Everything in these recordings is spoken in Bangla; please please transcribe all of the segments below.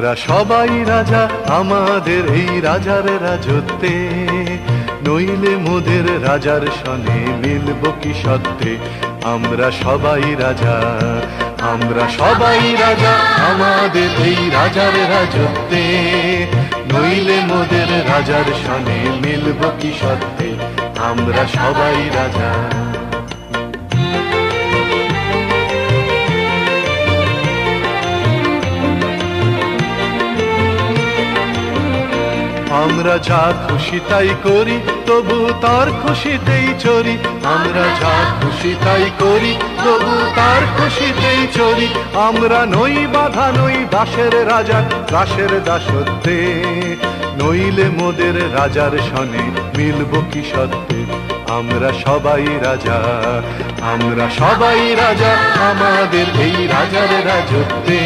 আমরা সবাই রাজা আমাদের এই রাজার রাজত্বে, নইলে মোদের রাজার সনে মিলব কি সত্ত্বে। আমরা সবাই রাজা, আমরা সবাই রাজা আমাদের এই রাজার রাজত্বে, নইলে মোদের রাজার সনে মিলব কি সত্ত্বে। আমরা সবাই রাজা। আমরা যা খুশি তাই করি তবু তার খুশিতেই চরি। আমরা যা খুশি তাই করি তবু তার খুশিতেই চরি। আমরা নই বাধা নই দাসের রাজা দাসের দাসত্বে, নইলে মোদের রাজার সনে মিলব কি সত্ত্বে। আমরা সবাই রাজা, আমরা সবাই রাজা আমাদের এই রাজার রাজত্বে,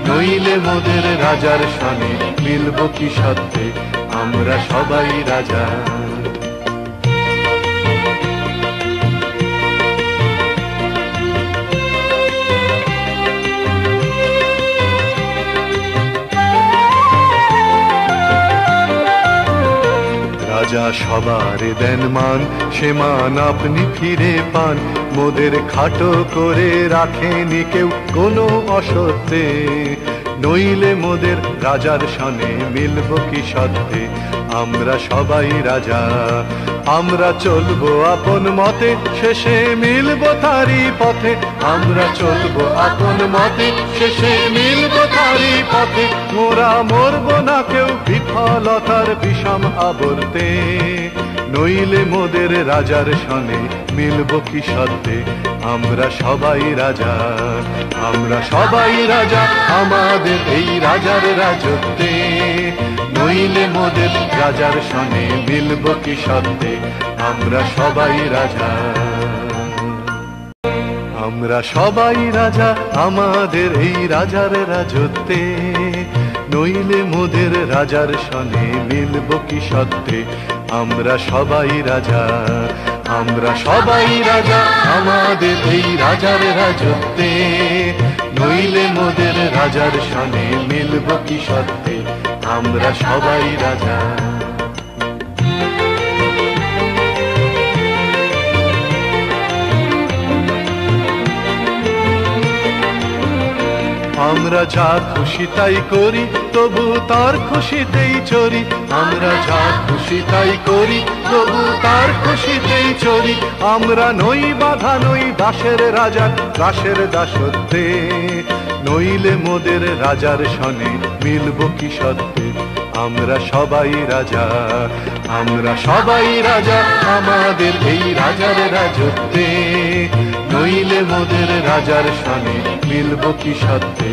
নইলে মোদের রাজার সনে মিলব কি সত্ত্বে। আমরা সবাই রাজা। রাজা সবার দেন মান, সে মান আপনি ফিরে পান। মোদের খাটো করে রাখেনি কেউ কোনো অসত্যে, নইলে মোদের রাজার সনে মিলব কি সত্ত্বে। আমরা সবাই রাজা, আমরা চলবো আপন মতে, শেষে মিলব তারি পথে। আমরা চলবো আপন মতে, শেষে মিলব তারি পথে। মোরা মরব না কেউ বিফলতার বিষম আবর্তে, নইলে মোদের রাজার সনে মিলব কি সত্ত্বে। আমরা সবাই রাজা, আমরা সবাই রাজা আমাদের এই রাজার রাজত্বে, নইলে মোদের রাজার সনে মিলব কি সত্ত্বে। আমরা সবাই রাজা, আমরা সবাই রাজা আমাদের এই রাজার রাজত্বে, নইলে মোদের রাজার সনে মিলব কি সত্ত্বে। আমরা সবাই রাজা, আমরা সবাই রাজা আমাদের এই রাজার রাজত্বে, নইলে মোদের রাজার সনে মিলব কি সত্ত্বে। আমরা সবাই রাজা। আমরা যা খুশি তাই করি তবু তার খুশিতেই চরি। আমরা যা খুশি তাই করি তবু তার খুশিতেই চরি। আমরা নই বাধা নই দাসের রাজা দাসের দাসত্বে, নইলে মোদের রাজার সনে মিলব কি সত্ত্বে। আমরা সবাই রাজা, আমরা সবাই রাজা আমাদের এই রাজার রাজত্বে, নইলে মোদের রাজার সনে মিলব কি সত্ত্বে।